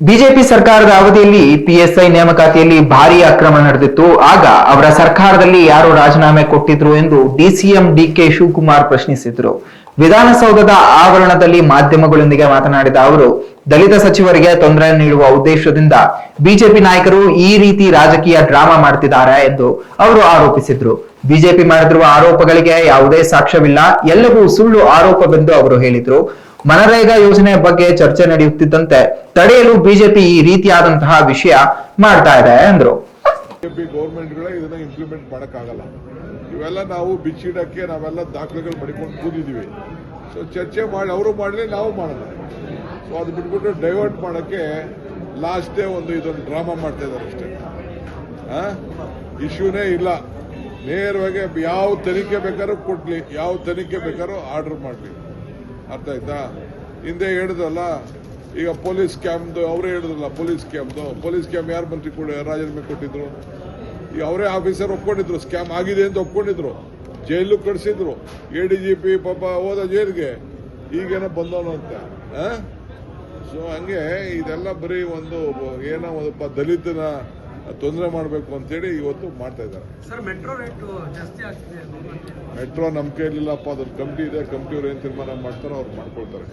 BJP ಸರ್ಕಾರದ ಅವಧಿಯಲ್ಲಿ PSI ನೇಮಕಾತಿಯಲ್ಲಿ ಭಾರೀ ಅಕ್ರಮ ನಡೆದಿತ್ತು. ಆಗ ಅವರ ಸರ್ಕಾರದಲ್ಲಿ ಯಾರು ರಾಜೀನಾಮೆ ಕೊಟ್ಟಿದ್ರು ಎಂದು ಡಿಸಿಎಂ ಡಿಕೆ ಶಿವಕುಮಾರ್ ಪ್ರಶ್ನಿಸಿದ್ರು. ವಿಧಾನಸೌಧದ ಆವರಣದಲ್ಲಿ ಮಾಧ್ಯಮಗಳೊಂದಿಗೆ ಮಾತನಾಡಿದ ಅವರು, ದಲಿತ ಸಚಿವರಿಗೆ ತೊಂದರೆ ನೀಡುವ ಉದ್ದೇಶದಿಂದ ಬಿಜೆಪಿ ನಾಯಕರು ಈ ರೀತಿ ರಾಜಕೀಯ ಡ್ರಾಮಾ ಮಾಡ್ತಿದ್ದಾರೆ ಎಂದು ಅವರು ಆರೋಪಿಸಿದ್ರು. ಬಿಜೆಪಿ ಮಾಡುತ್ತಿರುವ ಆರೋಪಗಳಿಗೆ ಯಾವುದೇ ಸಾಕ್ಷ್ಯವಿಲ್ಲ, ಎಲ್ಲವೂ ಸುಳ್ಳು ಆರೋಪವೆಂದು ಅವರು ಹೇಳಿದ್ರು. ಮನರೇಗಾ ಯೋಜನೆ ಬಗ್ಗೆ ಚರ್ಚೆ ನಡೆಯುತ್ತಿದ್ದಂತೆ ತಡೆಯಲು ಬಿಜೆಪಿ ಈ ರೀತಿಯಾದಂತಹ ವಿಷಯ ಮಾಡ್ತಾ ಇದೆ ಎಂದ್ರು. ಬಿಜೆಪಿ ಗೌರ್ಮೆಂಟ್ಗಳೇ ಇದನ್ನ ಇಂಪ್ಲಿಮೆಂಟ್ ಮಾಡಕ್ಕಾಗಲ್ಲ. ಇವೆಲ್ಲ ನಾವು ಬಿಚ್ಚಿಡಕ್ಕೆ ನಾವೆಲ್ಲ ದಾಖಲೆಗಳು ಮಡಿಕೊಂಡು ಕೂತಿದ್ದೀವಿ. ಸೊ ಚರ್ಚೆ ಮಾಡಿ ಅವರು ಮಾಡಲಿ, ನಾವು ಮಾಡೋಣ. ಸೊ ಅದು ಬಿಟ್ಬಿಟ್ಟು ಡೈವರ್ಟ್ ಮಾಡಕ್ಕೆ ಲಾಸ್ಟ್ ಡೇ ಇದೊಂದು ಡ್ರಾಮಾ ಮಾಡ್ತಾ ಇದ್ದಾರೆ ಅಷ್ಟೇ. ಇಶ್ಯೂನೇ ಇಲ್ಲ. ನೇರವಾಗಿ ಯಾವ ತನಿಖೆ ಬೇಕಾದ್ರೂ ಕೊಡ್ಲಿ, ಯಾವ ತನಿಖೆ ಬೇಕಾದ್ರೂ ಆರ್ಡರ್ ಮಾಡಲಿ. ಅರ್ಥ ಆಯ್ತಾ? ಹಿಂದೆ ಹೇಳಿದ್ರಲ್ಲ, ಈಗ ಪೊಲೀಸ್ ಕ್ಯಾಂಪ್ದು ಅವರೇ ಹೇಳಿದ್ರಲ್ಲ, ಪೊಲೀಸ್ ಕ್ಯಾಂಪ್ ಯಾರು ಮಂತ್ರಿ ಕೂಡ ರಾಜೀನಾಮೆ ಕೊಟ್ಟಿದ್ರು? ಈಗ ಅವರೇ ಆಫೀಸರ್ ಒಪ್ಕೊಂಡಿದ್ರು, ಸ್ಕ್ಯಾಮ್ ಆಗಿದೆ ಅಂತ ಒಪ್ಕೊಂಡಿದ್ರು, ಜೈಲು ಕಳಿಸಿದ್ರು. ಎಡಿಜಿಪಿ ಪಾಪ ಹೋದ ಜೈಲಿಗೆ, ಈಗೇನೋ ಬಂದವನು ಅಂತ. ಸೊ ಹಂಗೆ ಇದೆಲ್ಲ ಬರೀ ಏನೋ ಒಬ್ಬ ದಲಿತನ ತೊಂದರೆ ಮಾಡಬೇಕು ಅಂತೇಳಿ ಇವತ್ತು ಮಾಡ್ತಾ ಇದ್ದಾರೆ. ಮೆಟ್ರೋ ನಮ್ಮ ಕೈಲಿಲ್ಲಪ್ಪ, ಅದ್ರ ಕಮಿಟಿ ಇದೆ, ಕಮಿಟಿಯವ್ರು ಏನು ತೀರ್ಮಾನ ಮಾಡ್ತಾರೋ ಅವ್ರು ಮಾಡ್ಕೊಳ್ತಾರೆ.